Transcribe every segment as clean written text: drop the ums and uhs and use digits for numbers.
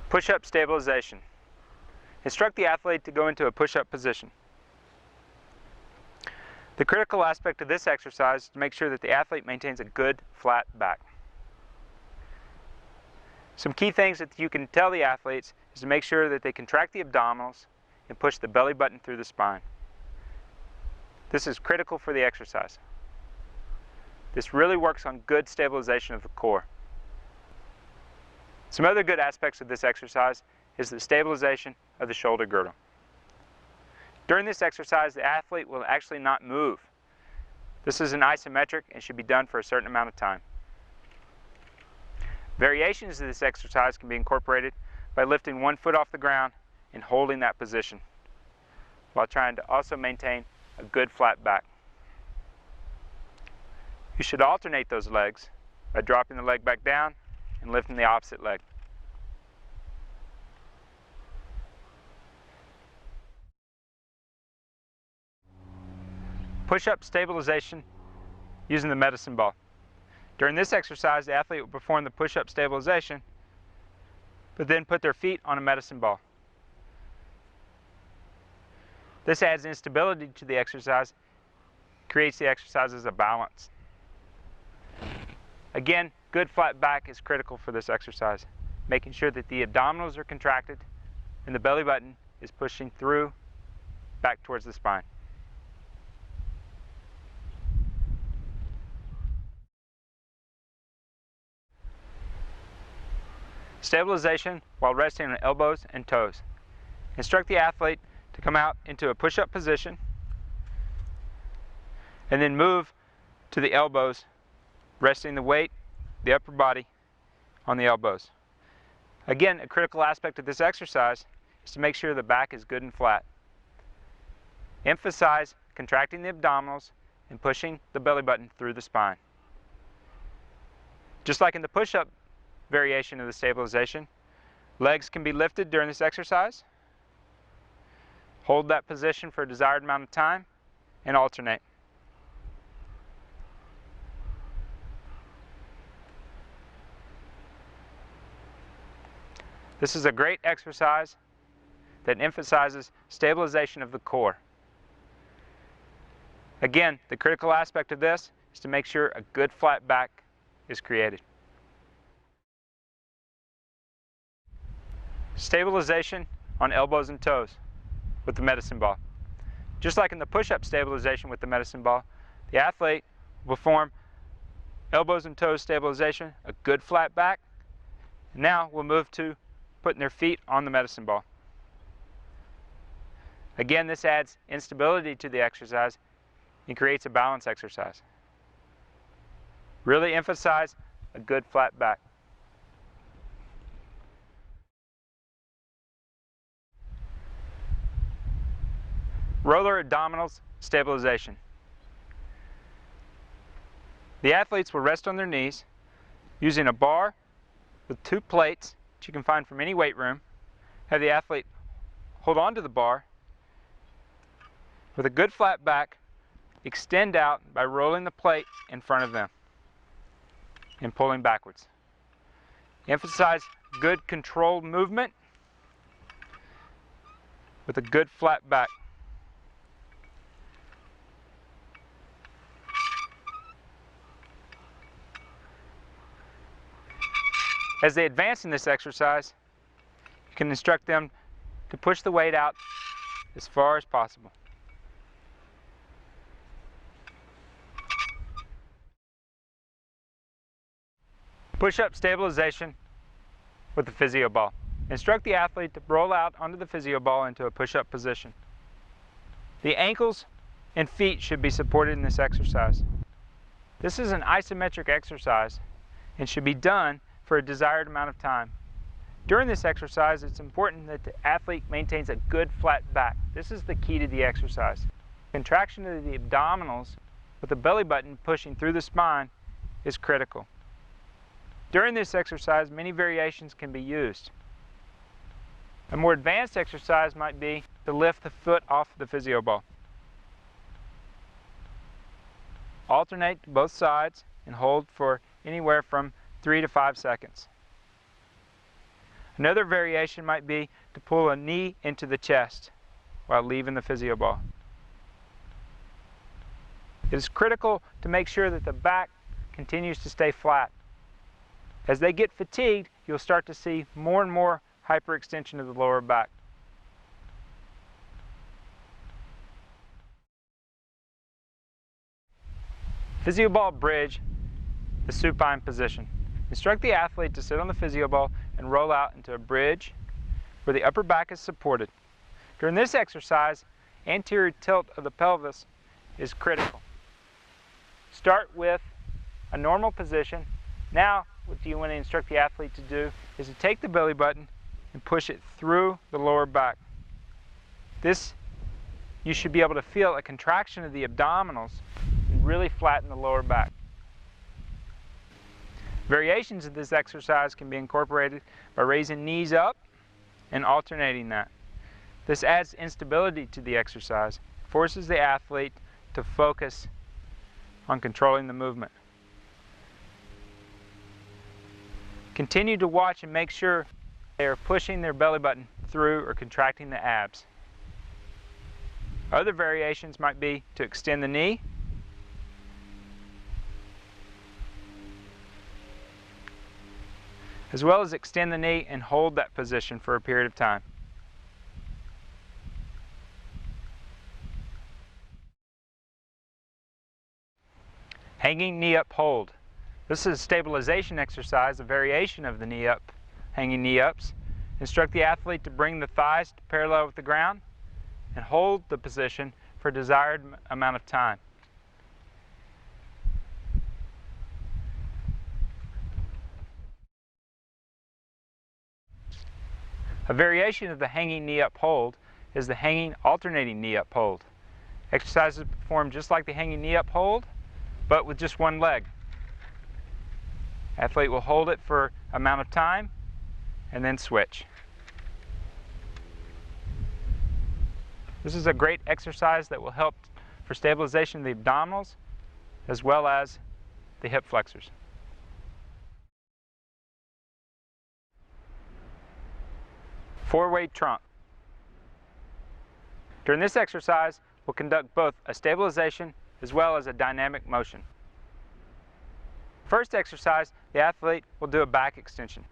Push-up stabilization. Instruct the athlete to go into a push-up position. The critical aspect of this exercise is to make sure that the athlete maintains a good flat back. Some key things that you can tell the athletes is to make sure that they contract the abdominals and push the belly button through the spine. This is critical for the exercise. This really works on good stabilization of the core. Some other good aspects of this exercise is the stabilization of the shoulder girdle. During this exercise, the athlete will actually not move. This is an isometric and should be done for a certain amount of time. Variations of this exercise can be incorporated by lifting one foot off the ground and holding that position while trying to also maintain a good flat back. You should alternate those legs by dropping the leg back down and lifting the opposite leg. Push-up stabilization using the medicine ball. During this exercise, the athlete will perform the push-up stabilization, but then put their feet on a medicine ball. This adds instability to the exercise, creates the exercise as a balance. Again, good flat back is critical for this exercise, making sure that the abdominals are contracted and the belly button is pushing through back towards the spine. Stabilization while resting on elbows and toes. Instruct the athlete to come out into a push-up position and then move to the elbows, resting the weight, the upper body, on the elbows. Again, a critical aspect of this exercise is to make sure the back is good and flat. Emphasize contracting the abdominals and pushing the belly button through the spine. Just like in the push-up variation of the stabilization, legs can be lifted during this exercise. Hold that position for a desired amount of time and alternate. This is a great exercise that emphasizes stabilization of the core. Again, the critical aspect of this is to make sure a good flat back is created. Stabilization on elbows and toes with the medicine ball. Just like in the push-up stabilization with the medicine ball, the athlete will perform elbows and toes stabilization, a good flat back. Now we'll move to putting their feet on the medicine ball. Again, this adds instability to the exercise and creates a balance exercise. Really emphasize a good flat back. Roller abdominals stabilization. The athletes will rest on their knees using a bar with two plates that you can find from any weight room. Have the athlete hold on to the bar with a good flat back, extend out by rolling the plate in front of them and pulling backwards. Emphasize good controlled movement with a good flat back. As they advance in this exercise, you can instruct them to push the weight out as far as possible. Push-up stabilization with the Physio ball. Instruct the athlete to roll out onto the Physio ball into a push-up position. The ankles and feet should be supported in this exercise. This is an isometric exercise and should be done for a desired amount of time. During this exercise, it's important that the athlete maintains a good flat back. This is the key to the exercise. Contraction of the abdominals with the belly button pushing through the spine is critical. During this exercise, many variations can be used. A more advanced exercise might be to lift the foot off the Physio ball. Alternate to both sides and hold for anywhere from 3 to 5 seconds. Another variation might be to pull a knee into the chest while leaving the physio ball. It is critical to make sure that the back continues to stay flat. As they get fatigued, you'll start to see more and more hyperextension of the lower back. Physio ball bridge, the supine position. Instruct the athlete to sit on the physio ball and roll out into a bridge where the upper back is supported. During this exercise, anterior tilt of the pelvis is critical. Start with a normal position. Now, what you want to instruct the athlete to do is to take the belly button and push it through the lower back. This, you should be able to feel a contraction of the abdominals and really flatten the lower back. Variations of this exercise can be incorporated by raising knees up and alternating that. This adds instability to the exercise, forces the athlete to focus on controlling the movement. Continue to watch and make sure they are pushing their belly button through or contracting the abs. Other variations might be to extend the knee, as well as extend the knee and hold that position for a period of time. Hanging knee up hold. This is a stabilization exercise, a variation of the knee up, hanging knee ups. Instruct the athlete to bring the thighs parallel with the ground and hold the position for a desired amount of time. A variation of the hanging knee up hold is the hanging alternating knee up hold. Exercises performed just like the hanging knee up hold, but with just one leg. Athlete will hold it for an amount of time and then switch. This is a great exercise that will help for stabilization of the abdominals as well as the hip flexors. Four-way trunk. During this exercise, we'll conduct both a stabilization as well as a dynamic motion. First exercise, the athlete will do a back extension.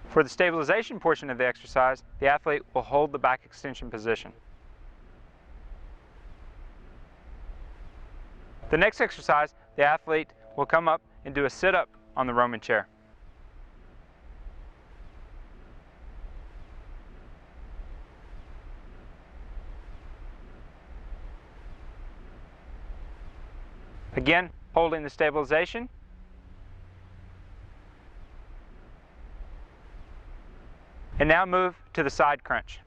For the stabilization portion of the exercise, the athlete will hold the back extension position. The next exercise, the athlete will come up and do a sit-up on the Roman chair. Again, holding the stabilization. And now move to the side crunch.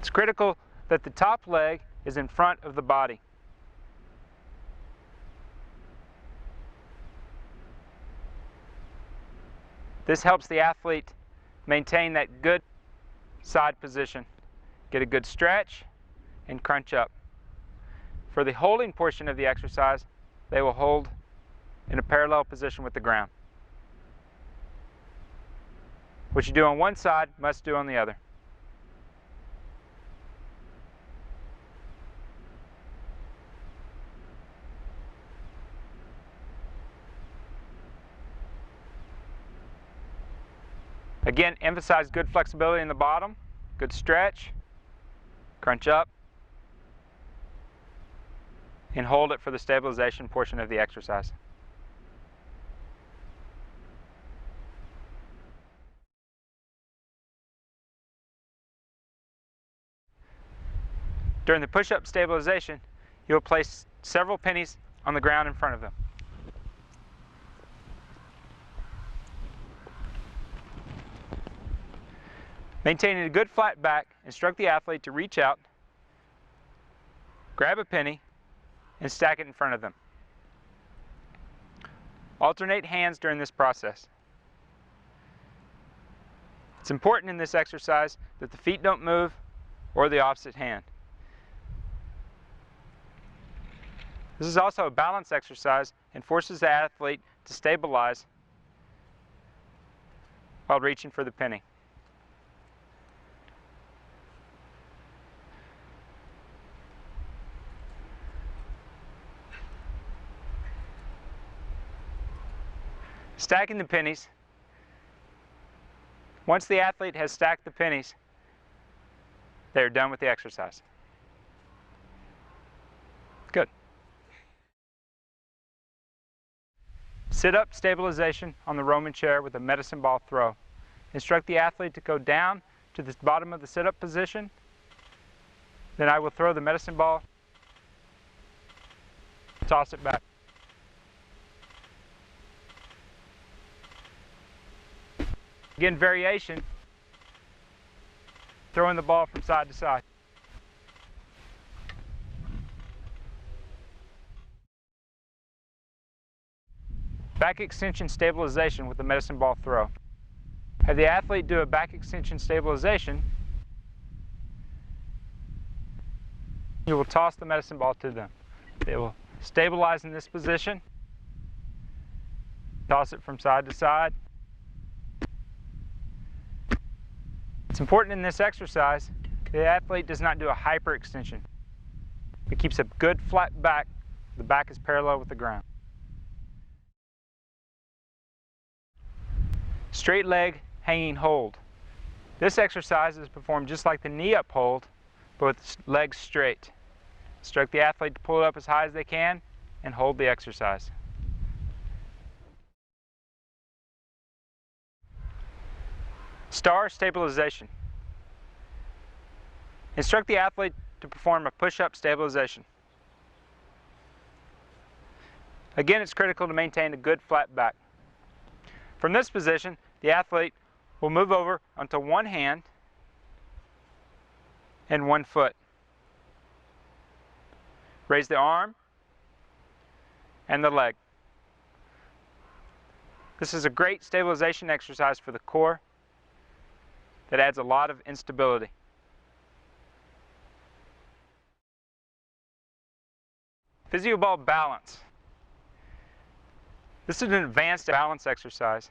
It's critical that the top leg is in front of the body. This helps the athlete maintain that good side position, get a good stretch, and crunch up. For the holding portion of the exercise, they will hold in a parallel position with the ground. What you do on one side, must do on the other. Again, emphasize good flexibility in the bottom, good stretch, crunch up, and hold it for the stabilization portion of the exercise. During the push-up stabilization, you'll place several pennies on the ground in front of them. Maintaining a good flat back, instruct the athlete to reach out, grab a penny, and stack it in front of them. Alternate hands during this process. It's important in this exercise that the feet don't move or the opposite hand. This is also a balance exercise and forces the athlete to stabilize while reaching for the penny. Stacking the pennies. Once the athlete has stacked the pennies, they are done with the exercise. Good. Sit-up stabilization on the Roman chair with a medicine ball throw. Instruct the athlete to go down to the bottom of the sit-up position. Then I will throw the medicine ball, toss it back. Again, variation, throwing the ball from side to side. Back extension stabilization with the medicine ball throw. Have the athlete do a back extension stabilization. You will toss the medicine ball to them. They will stabilize in this position, toss it from side to side. It's important in this exercise the athlete does not do a hyperextension. It keeps a good flat back. The back is parallel with the ground. Straight leg hanging hold. This exercise is performed just like the knee up hold, but with legs straight. Instruct the athlete to pull it up as high as they can and hold the exercise. Star stabilization. Instruct the athlete to perform a push-up stabilization. Again, it's critical to maintain a good flat back. From this position, the athlete will move over onto one hand and one foot. Raise the arm and the leg. This is a great stabilization exercise for the core that adds a lot of instability. Physio ball balance. This is an advanced balance exercise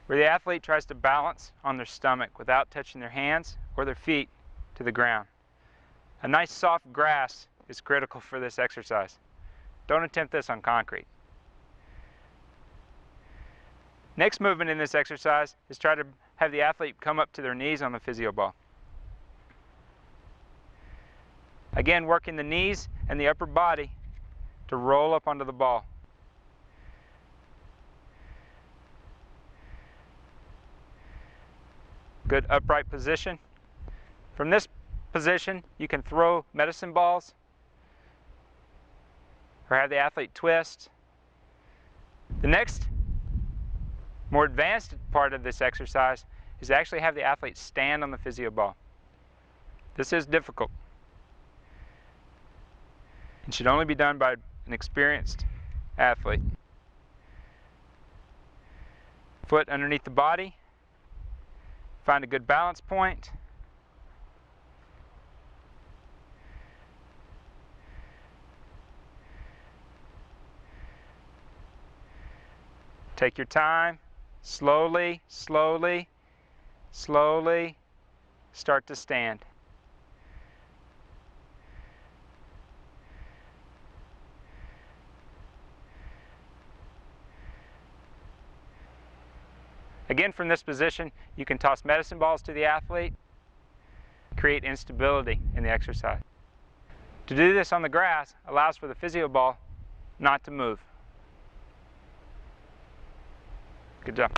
where the athlete tries to balance on their stomach without touching their hands or their feet to the ground. A nice soft grass is critical for this exercise. Don't attempt this on concrete. Next movement in this exercise is try to have the athlete come up to their knees on the physio ball. Again, working the knees and the upper body to roll up onto the ball. Good upright position. From this position, you can throw medicine balls or have the athlete twist. The next, more advanced part of this exercise is to actually have the athlete stand on the physio ball. This is difficult and should only be done by an experienced athlete. Foot underneath the body. Find a good balance point. Take your time. Slowly, slowly, slowly start to stand. Again, from this position, you can toss medicine balls to the athlete, create instability in the exercise. To do this on the grass allows for the physio ball not to move. Good job.